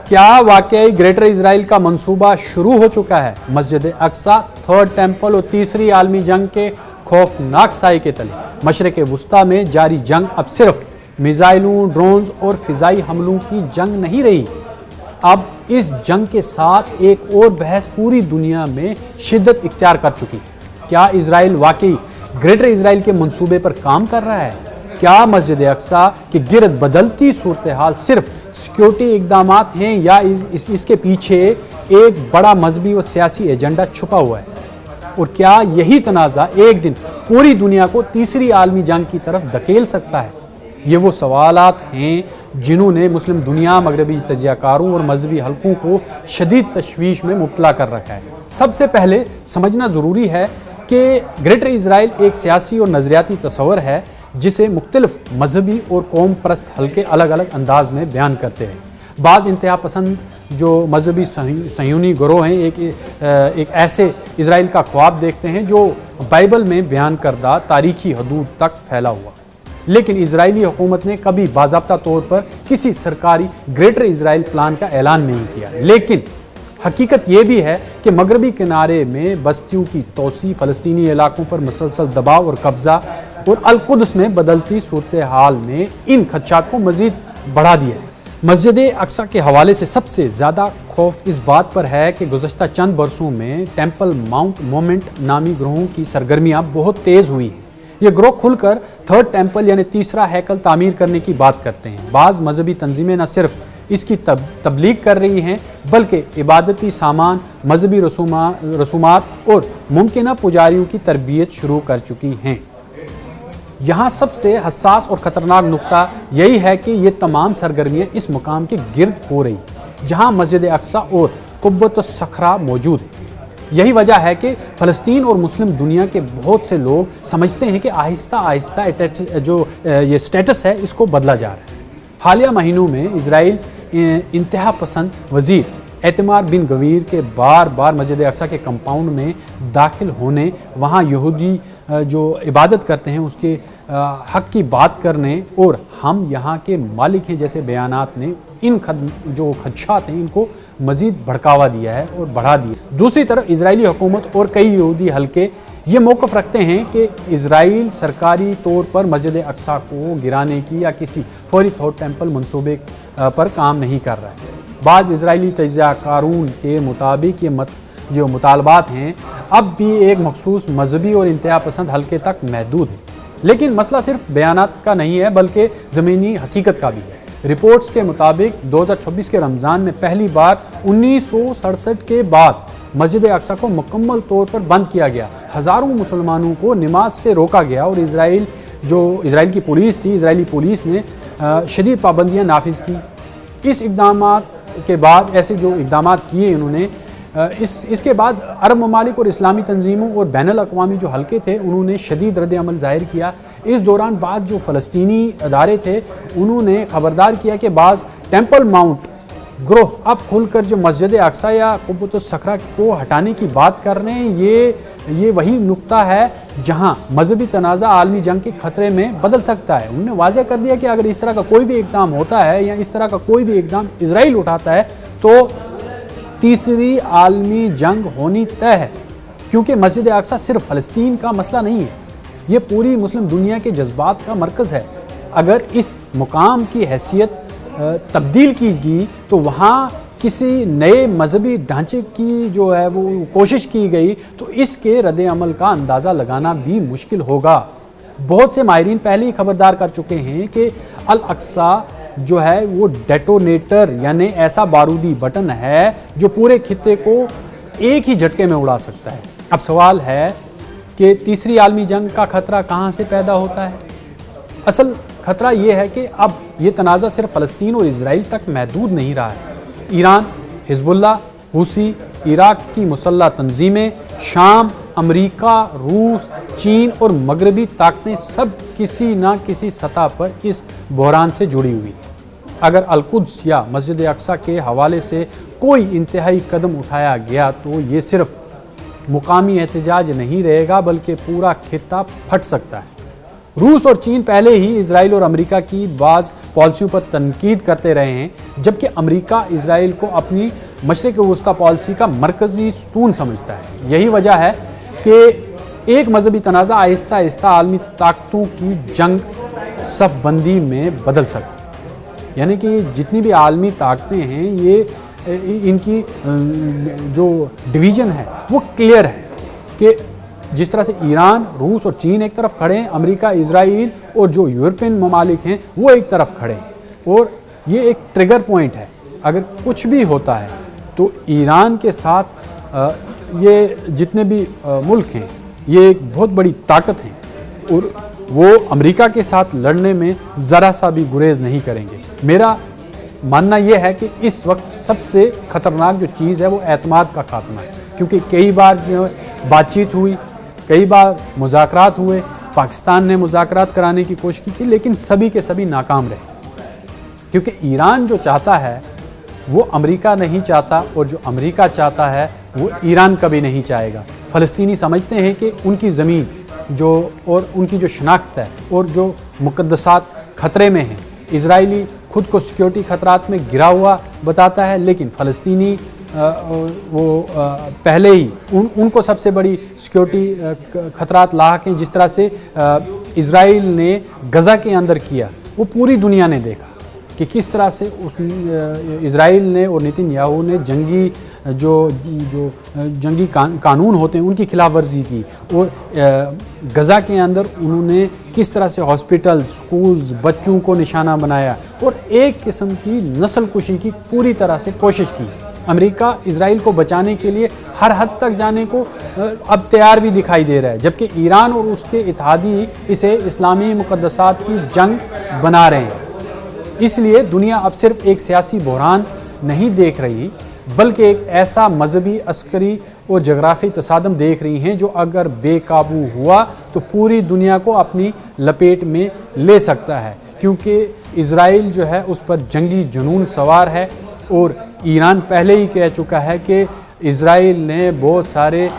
क्या वाकई greater Israel का मंसूबा शुरू हो चुका है? मस्जिद अक्सा, थर्ड टेंपल और तीसरी आलमी जंग के खौफनाक साए के तले मशरिक़ वुस्ता में जारी जंग अब सिर्फ मिसाइलों, ड्रोन्स और फिजाई हमलों की जंग नहीं रही। अब इस जंग के साथ एक और बहस पूरी दुनिया में शिद्दत इख्तियार कर चुकी। क्या इजराइल वाकई ग्रेटर इजराइल के मंसूबे पर काम कर रहा है? क्या मस्जिद अक्सा की गिरद बदलती सूरत हाल सिर्फ सिक्योरिटी इकदाम हैं या इसके पीछे एक बड़ा मजहबी और सियासी एजेंडा छुपा हुआ है? और क्या यही तनाज़ा एक दिन पूरी दुनिया को तीसरी आलमी जंग की तरफ धकेल सकता है? ये वो सवालात हैं जिन्होंने मुस्लिम दुनिया, मगरबी तजियाकारों और मजहबी हलकों को शदीद तशवीश में मुब्तला कर रखा है। सबसे पहले समझना ज़रूरी है कि ग्रेटर इजराइल एक सियासी और नज़रियाती तस्वर है जिसे मुख्तलिफ मजहबी और कौम परस्त हल्के अलग अलग अंदाज में बयान करते हैं। बाज़ इंतहा पसंद जो मजहबी सयूनी गिरोह हैं एक ऐसे इजराइल का ख्वाब देखते हैं जो बाइबल में बयान करदा तारीखी हदूद तक फैला हुआ। लेकिन इजरायली हुकूमत ने कभी बाज़ाब्ता तौर पर किसी सरकारी ग्रेटर इजराइल प्लान का ऐलान नहीं किया। लेकिन हकीकत यह भी है कि मगरबी किनारे में बस्तियों की तोसी, फ़लस्तीनी इलाकों पर मुसलसल दबाव और कब्ज़ा और अल-कुद्स में बदलती सूरत हाल ने इन खदशात को मज़ीद बढ़ा दिया है। मस्जिद अक्सा के हवाले से सबसे ज़्यादा खौफ इस बात पर है कि गुज़श्ता चंद बरसों में टेम्पल माउंट मोमेंट नामी ग्रोहों की सरगर्मियाँ बहुत तेज़ हुई हैं। ये ग्रोह खुलकर थर्ड टेम्पल यानी तीसरा हैकल तामीर करने की बात करते हैं। बाज़ मजहबी तंजीमें न सिर्फ इसकी तबलीग कर रही हैं बल्कि इबादती सामान, मजहबी रसूमात और मुमकिन पुजारियों की तरबियत शुरू कर चुकी हैं। यहाँ सबसे हसास और ख़तरनाक नुक्ता यही है कि ये तमाम सरगर्मियाँ इस मुकाम के गिर्द हो रही जहाँ मस्जिद अक्सा और कुब्बतुस सखरा मौजूद। यही वजह है कि फ़लस्तीन और मुस्लिम दुनिया के बहुत से लोग समझते हैं कि आहिस्ता आहिस्ता जो ये स्टेटस है इसको बदला जा रहा है। हालिया महीनों में इजराइल इंतहा पसंद वज़ीर एतमार बिन गवीर के बार बार मस्जिद अक्सा के कंपाउंड में दाखिल होने, वहाँ यहूदी जो इबादत करते हैं उसके हक़ की बात करने और हम यहाँ के मालिक हैं जैसे बयानात ने इन जो खदशात हैं इनको मज़ीद भड़कावा दिया है और बढ़ा दिया। दूसरी तरफ इजरायली हुकूमत और कई यहूदी हल्के ये मौक़िफ़ रखते हैं कि इजराइल सरकारी तौर पर मस्जिद अक्सा को गिराने की या किसी फौरी थर्ड टेम्पल मंसूबे पर काम नहीं कर रहा है। बाज़ इजरायली तजियाकारों के मुताबिक ये जो मुतालबात हैं अब भी एक मखसूस मजहबी और इंतहा पसंद हल्के तक महदूद है। लेकिन मसला सिर्फ बयानात का नहीं है बल्कि ज़मीनी हकीकत का भी है। रिपोर्ट्स के मुताबिक 2026 के रमज़ान में पहली बार 1967 के बाद मस्जिद अक्सा को मुकम्मल तौर पर बंद किया गया। हज़ारों मुसलमानों को नमाज से रोका गया और इजराइल की पुलिस थी, इजरायली पुलिस ने शदीद पाबंदियाँ नाफिज की। इस इक़दाम के बाद ऐसे जो इक़दाम किए इन्होंने इसके बाद अरब ममालिक और इस्लामी तंजीमों और बैनुल अक़वामी जो हल्के थे उन्होंने शदीद रद्द अमल ज़ाहिर किया। इस दौरान बाद जो फ़लस्तीनी अदारे थे उन्होंने ख़बरदार किया कि बाज़ टेम्पल माउंट ग्रोह अब खुलकर जो मस्जिद अक्सा या कुब्बतुस सखरा को हटाने की बात कर रहे हैं। ये वही नुक्ता है जहाँ मजहबी तनाज़ा आलमी जंग के ख़तरे में बदल सकता है। उन्होंने वाज़ेह कर दिया कि अगर इस तरह का कोई भी इक़दाम होता है या इस तरह का कोई भी इक़दाम इजराइल उठाता है तो तीसरी आलमी जंग होनी तय है। क्योंकि मस्जिद अक्सा सिर्फ फ़लस्तीन का मसला नहीं है, ये पूरी मुस्लिम दुनिया के जज्बात का मरकज़ है। अगर इस मुकाम की हैसियत तब्दील की गई तो वहाँ किसी नए मजहबी ढांचे की जो है वो कोशिश की गई तो इसके रद्द अमल का अंदाज़ा लगाना भी मुश्किल होगा। बहुत से माहिरीन पहले ही खबरदार कर चुके हैं कि अल अक्सा जो है वो डेटोनेटर यानी ऐसा बारूदी बटन है जो पूरे खित्ते को एक ही झटके में उड़ा सकता है। अब सवाल है कि तीसरी आलमी जंग का ख़तरा कहाँ से पैदा होता है? असल ख़तरा ये है कि अब ये तनाज़ा सिर्फ फ़लस्तीन और इजराइल तक महदूद नहीं रहा है। ईरान, हिज़्बुल्लाह, हुसी, इराक़ की मुसल्लह तंजीमें, शाम, अमेरिका, रूस, चीन और मगरबी ताकतें सब किसी न किसी सतह पर इस बहरान से जुड़ी हुई। अगर अल-कुद्स या मस्जिद अक्सा के हवाले से कोई इंतहाई कदम उठाया गया तो ये सिर्फ मुकामी एहतजाज नहीं रहेगा बल्कि पूरा खित्ता फट सकता है। रूस और चीन पहले ही इजराइल और अमेरिका की बाज़ पॉलिसियों पर तनकीद करते रहे हैं, जबकि अमेरिका इजराइल को अपनी मशरिक़ वस्ता पॉलिसी का मरकज़ी स्तून समझता है। यही वजह है कि एक मजहबी तनाज़ा आहिस्ता आहिस्ता आलमी ताकतों की जंग सफ़बंदी में बदल सकता है। यानी कि जितनी भी आलमी ताकतें हैं, ये इनकी जो डिवीज़न है वो क्लियर है कि जिस तरह से ईरान, रूस और चीन एक तरफ खड़े हैं, अमेरिका, इजराइल और जो यूरोपियन ममालिक हैं वो एक तरफ खड़े हैं। और ये एक ट्रिगर पॉइंट है। अगर कुछ भी होता है तो ईरान के साथ ये जितने भी मुल्क हैं ये एक बहुत बड़ी ताकत हैं और वो अमेरिका के साथ लड़ने में ज़रा सा भी गुरेज नहीं करेंगे। मेरा मानना यह है कि इस वक्त सबसे ख़तरनाक जो चीज़ है वो एतमाद का खात्मा है, क्योंकि कई बार जो बातचीत हुई, कई बार मुज़ाकरात हुए, पाकिस्तान ने मुज़ाकरात कराने की कोशिश की, लेकिन सभी के सभी नाकाम रहे, क्योंकि ईरान जो चाहता है वो अमेरिका नहीं चाहता और जो अमेरिका चाहता है वो ईरान कभी नहीं चाहेगा। फ़लस्तीनी समझते हैं कि उनकी ज़मीन जो और उनकी जो शनाख्त है और जो मुक़द्दसात ख़तरे में हैं। इजरायली खुद को सिक्योरिटी ख़तरात में गिरा हुआ बताता है, लेकिन फ़लस्तीनी पहले ही उनको सबसे बड़ी सिक्योरिटी ख़तरात लाहक हैं। जिस तरह से इजराइल ने गज़ा के अंदर किया, वो पूरी दुनिया ने देखा कि किस तरह से इजराइल ने और नेतन्याहू ने जंगी कानून होते हैं उनकी खिलाफ वर्जी की, और गज़ा के अंदर उन्होंने किस तरह से हॉस्पिटल, स्कूल्स, बच्चों को निशाना बनाया और एक किस्म की नस्ल कुशी की पूरी तरह से कोशिश की। अमेरिका इजराइल को बचाने के लिए हर हद तक जाने को अब तैयार भी दिखाई दे रहा है, जबकि ईरान और उसके इत्तेहादी इसे इस्लामी मुक़द्दसात की जंग बना रहे हैं। इसलिए दुनिया अब सिर्फ एक सियासी बहरान नहीं देख रही, बल्कि एक ऐसा मजहबी, अस्करी और जगराफी तसादम देख रही हैं जो अगर बेकाबू हुआ तो पूरी दुनिया को अपनी लपेट में ले सकता है, क्योंकि इजराइल जो है उस पर जंगी जुनून सवार है। और ईरान पहले ही कह चुका है कि इजराइल ने बहुत सारे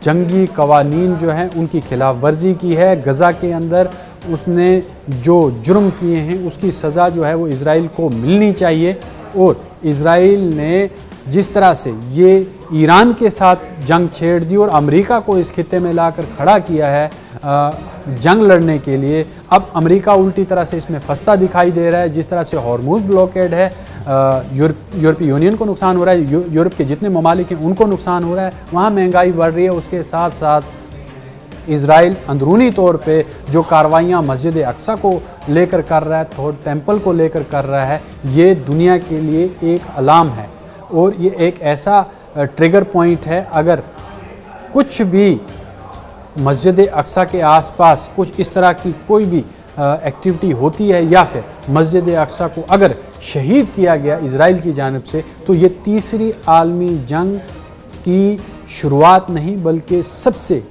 जंगी कवानीन जो हैं उनकी खिलाफ वर्जी की है। गज़ा के अंदर उसने जो जुर्म किए हैं उसकी सज़ा जो है वो इजराइल को मिलनी चाहिए। और इजराइल ने जिस तरह से ये ईरान के साथ जंग छेड़ दी और अमेरिका को इस खित्ते में लाकर खड़ा किया है जंग लड़ने के लिए, अब अमेरिका उल्टी तरह से इसमें फंसता दिखाई दे रहा है। जिस तरह से हॉर्मुज़ ब्लॉकेड है, यूरोपीय यूनियन को नुकसान हो रहा है, यूरोप के जितने ममालिक हैं उनको नुकसान हो रहा है, वहाँ महंगाई बढ़ रही है। उसके साथ साथ इजराइल अंदरूनी तौर पे जो कार्रवाइयाँ मस्जिद अक्सा को लेकर कर रहा है, थर्ड टेम्पल को लेकर कर रहा है, ये दुनिया के लिए एक अलार्म है और ये एक ऐसा ट्रिगर पॉइंट है। अगर कुछ भी मस्जिद अक्सा के आसपास कुछ इस तरह की कोई भी एक्टिविटी होती है या फिर मस्जिद अक्सा को अगर शहीद किया गया इजराइल की जानिब से, तो ये तीसरी आलमी जंग की शुरुआत नहीं बल्कि सबसे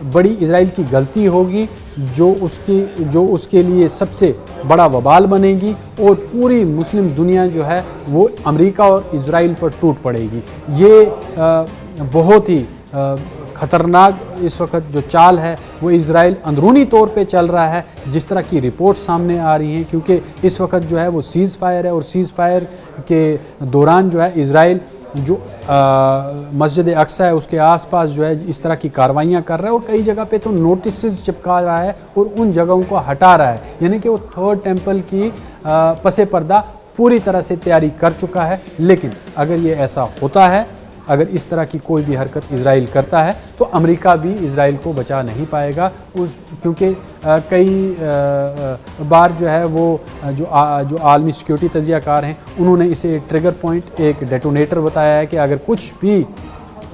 बड़ी इजराइल की गलती होगी, जो उसके लिए सबसे बड़ा वबाल बनेगी और पूरी मुस्लिम दुनिया जो है वो अमेरिका और इजराइल पर टूट पड़ेगी। ये बहुत ही ख़तरनाक इस वक्त जो चाल है वो इजराइल अंदरूनी तौर पे चल रहा है, जिस तरह की रिपोर्ट सामने आ रही हैं, क्योंकि इस वक्त जो है वो सीज़ फायर है और सीज़ फायर के दौरान जो है इजराइल जो मस्जिद अक्सा है उसके आसपास जो है इस तरह की कार्रवाइयाँ कर रहा है और कई जगह पे तो नोटिस चिपका रहा है और उन जगहों को हटा रहा है। यानी कि वो थर्ड टेम्पल की पसे पर्दा पूरी तरह से तैयारी कर चुका है। लेकिन अगर ये ऐसा होता है, अगर इस तरह की कोई भी हरकत इजराइल करता है, तो अमेरिका भी इजराइल को बचा नहीं पाएगा क्योंकि कई बार जो है वो जो आलमी सिक्योरिटी तजियाकार हैं उन्होंने इसे ट्रिगर पॉइंट, एक डेटोनेटर बताया है कि अगर कुछ भी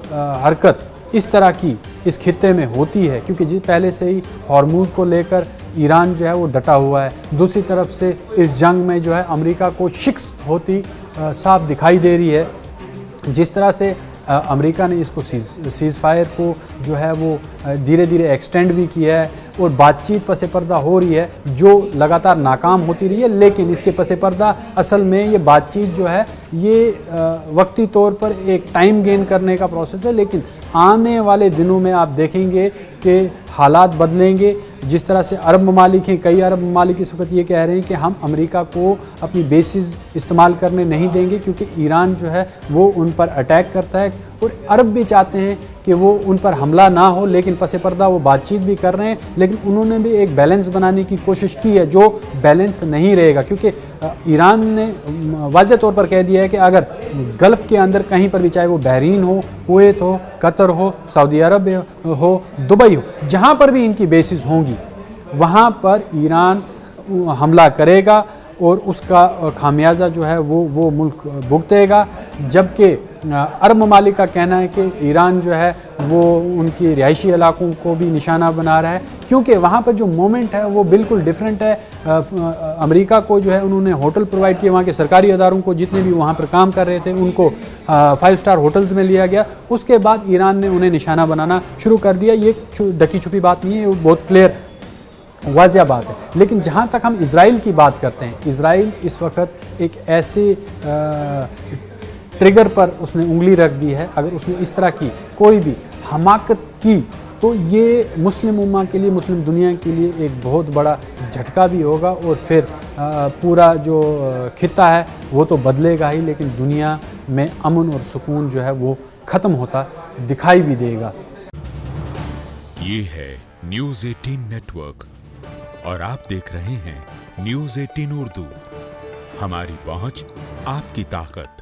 हरकत इस तरह की इस खित्ते में होती है, क्योंकि पहले से ही हॉर्मुज़ को लेकर ईरान जो है वो डटा हुआ है, दूसरी तरफ से इस जंग में जो है अमेरिका को शिकस्त होती साफ दिखाई दे रही है। जिस तरह से अमेरिका ने इसको सीज़ फायर को जो है वो धीरे धीरे एक्सटेंड भी किया है और बातचीत पसे पर्दा हो रही है जो लगातार नाकाम होती रही है, लेकिन इसके पसे पर्दा असल में ये बातचीत जो है ये वक्ती तौर पर एक टाइम गेन करने का प्रोसेस है। लेकिन आने वाले दिनों में आप देखेंगे कि हालात बदलेंगे, जिस तरह से अरब ममालिक हैं, कई अरब ममालिक इस वक्त ये कह रहे हैं कि हम अमेरिका को अपनी बेसिस इस्तेमाल करने नहीं देंगे क्योंकि ईरान जो है वो उन पर अटैक करता है, और अरब भी चाहते हैं कि वो उन पर हमला ना हो, लेकिन पसे पर्दा वो बातचीत भी कर रहे हैं। लेकिन उन्होंने भी एक बैलेंस बनाने की कोशिश की है जो बैलेंस नहीं रहेगा, क्योंकि ईरान ने वाज़ेह तौर पर कह दिया है कि अगर गल्फ़ के अंदर कहीं पर भी, चाहे वो बहरीन हो, कुवैत हो, कतर हो, सऊदी अरब हो, दुबई हो, जहाँ पर भी इनकी बेसिस होंगी वहाँ पर ईरान हमला करेगा और उसका खामियाजा जो है वो मुल्क भुगतेगा। जबकि अरब ममालिक का कहना है कि ईरान जो है वो उनकी रिहायशी इलाकों को भी निशाना बना रहा है, क्योंकि वहाँ पर जो मोमेंट है वो बिल्कुल डिफरेंट है। अमेरिका को जो है उन्होंने होटल प्रोवाइड किए, वहाँ के सरकारी अदारों को जितने भी वहाँ पर काम कर रहे थे उनको 5 स्टार होटल्स में लिया गया। उसके बाद ईरान ने उन्हें निशाना बनाना शुरू कर दिया। ये ढकी छुपी बात नहीं है, वो बहुत क्लियर वाज़िया बात है। लेकिन जहाँ तक हम इज़राइल की बात करते हैं, इज़राइल इस वक्त एक ऐसे ट्रिगर पर उसने उंगली रख दी है। अगर उसने इस तरह की कोई भी हमाकत की तो ये मुस्लिम उम्मा के लिए, मुस्लिम दुनिया के लिए एक बहुत बड़ा झटका भी होगा, और फिर पूरा जो खित्ता है वो तो बदलेगा ही, लेकिन दुनिया में अमन और सुकून जो है वो ख़त्म होता दिखाई भी देगा। ये है न्यूज़ 18 नेटवर्क और आप देख रहे हैं न्यूज़ 18 उर्दू। हमारी पहुंच, आपकी ताकत।